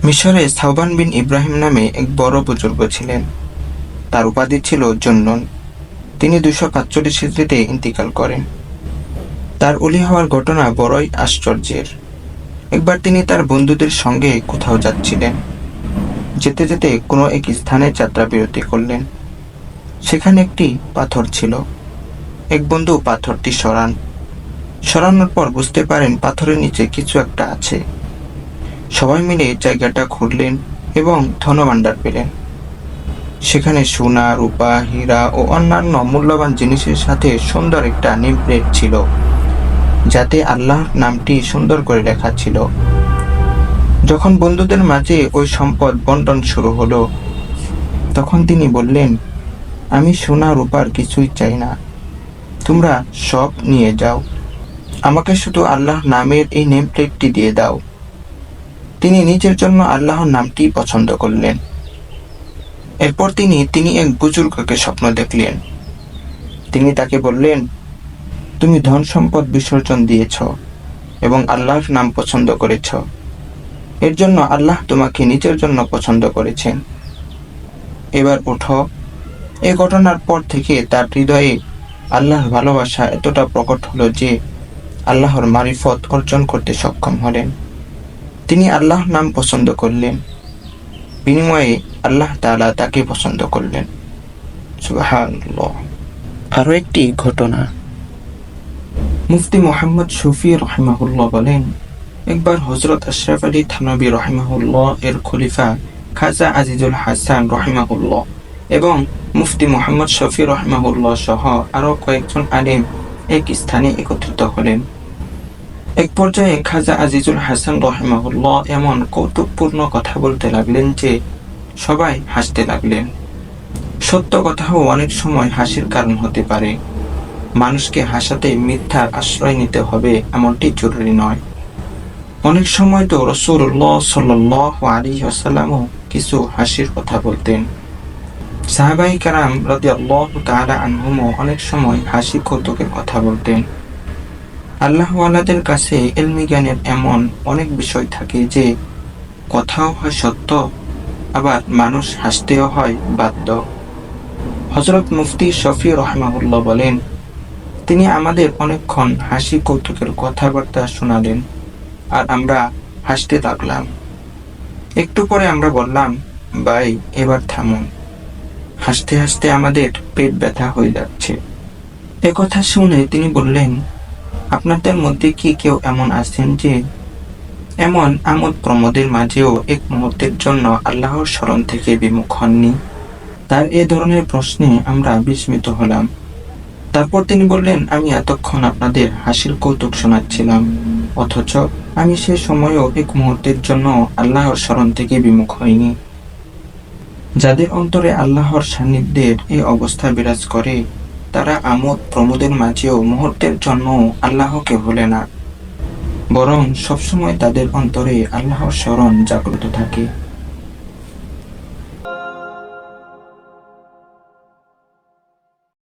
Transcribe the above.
মিশরে সাওবান বিন ইব্রাহিম নামে এক বড় বুজুর্গ ছিলেন। তার উপাধি ছিল জুন্নুন। তিনি 245 হিজরিতে ইন্তিকাল করেন। তার ওলি হওয়ার ঘটনা বড়ই আশ্চর্যের। একবার তিনি তার বন্ধুদের সঙ্গে কোথাও যাচ্ছিলেন। যেতে যেতে কোনো এক স্থানে যাত্রা বিরতি করলেন। সেখানে একটি পাথর ছিল। এক বন্ধু পাথরটি সরানোর পর বুঝতে পারেন পাথরের নিচে কিছু একটা আছে। সবাই মিলে জায়গাটা খুঁড়লেন এবং ধনভাণ্ডার পেলেন। সেখানে সোনা, রূপা, হীরা ও অন্যান্য মূল্যবান জিনিসের সাথে সুন্দর একটা নেম প্লেট ছিল, যাতে আল্লাহর নামটি সুন্দর করে লেখা ছিল। যখন বন্ধুদের মাঝে ওই সম্পদ বন্টন শুরু হলো, তখন তিনি বললেন, আমি সোনা রূপার কিছুই চাই না, তোমরা সব নিয়ে যাও, আমাকে শুধু আল্লাহর নামের এই নেম প্লেটটি দিয়ে দাও। তিনি নিজের জন্য আল্লাহর নামটি পছন্দ করলেন। এরপর তিনি এক বুজুর্গকে স্বপ্ন দেখলেন। তিনি তাকে বললেন, তুমি ধন সম্পদ বিসর্জন দিয়েছ এবং আল্লাহর নাম পছন্দ করেছ। এর জন্য আল্লাহ তোমাকে নিজের জন্য পছন্দ করেছেন। এবার ওঠো। এ ঘটনার পর থেকে তার হৃদয়ে আল্লাহর ভালোবাসা এতটা প্রকট হলো যে আল্লাহর মারিফত অর্জন করতে সক্ষম হলেন। তিনি আল্লাহর নাম পছন্দ করলেন, বিনিময়ে আল্লাহ তাআলা তাকে পছন্দ করলেন। সুবহানাল্লাহ। আরো একটি ঘটনা। মুফতি মুহাম্মদ শফি রহিমাহুল্লাহ বলেন, একবার হযরত আশরাফ আলী থানভী রহিমাহুল্লাহ এর খলিফা খাজা আজিজুল হাসান রহিমাহুল্লাহ এবং মুফতি মুহাম্মদ শফি রহিমাহুল্লাহ সহ আরো কয়েকজন আলেম এক স্থানে একত্রিত হলেন। এক পর্যায়ে খাজা আজিজুল হাসান রহিমাহুল্লাহ এমন কৌতুকপূর্ণ কথা বলতে লাগলেন যে সবাই হাসতে লাগলেন। সত্য কথাও অনেক সময় হাসির কারণ হতে পারে। মানুষকে হাসাতে মিথ্যার আশ্রয় নিতে হবে এমনটি জরুরি নয়। অনেক সময় তো রাসূলুল্লাহ সাল্লাল্লাহু আলাইহি ওয়াসাল্লামও কিছু হাসির কথা বলতেন। সাহাবায়ে কেরাম রাদিয়াল্লাহু তাআলা আনহুমও অনেক সময় হাসি কৌতুকের কথা বলতেন। আল্লাহওয়ালাদের কাছে ইলমি জ্ঞানের এমন অনেক বিষয় থাকে যে কথাও হয় সত্য, আবার মানুষ হাসতেও হয় বাধ্য। হযরত মুফতি শফি রহিমাহুল্লাহ বলেন, তিনি আমাদের অনেকক্ষণ হাসি কৌতুকের কথাবার্তা শোনালেন আর আমরা হাসতে লাগলাম। একটু পরে আমরা বললাম, ভাই এবার থামুন, হাসতে হাসতে আমাদের পেট ব্যথা হয়ে যাচ্ছে। একথা শুনে তিনি বললেন, আপনাদের মধ্যে কি কেউ এমন আছেন যে এমন আমোদ প্রমোদের মাঝেও এক মুহূর্তের জন্য আল্লাহর স্মরণ থেকে বিমুখ হননি? তার এ ধরনের প্রশ্নে আমরা বিস্মিত হলাম। তারপর তিনি বললেন, আমি এতক্ষণ আপনাদের হাসির কৌতুক শোনাচ্ছিলাম, অথচ আমি সে সময়ও এক মুহূর্তের জন্য আল্লাহর স্মরণ থেকে বিমুখ হইনি। যাদের অন্তরে আল্লাহর সান্নিধ্যের এই অবস্থা বিরাজ করে, তারা আমোদ প্রমোদের মাঝেও মুহূর্তের জন্য আল্লাহকে ভুলে না, বরং সবসময় তাদের অন্তরে আল্লাহর স্মরণ জাগ্রত থাকে।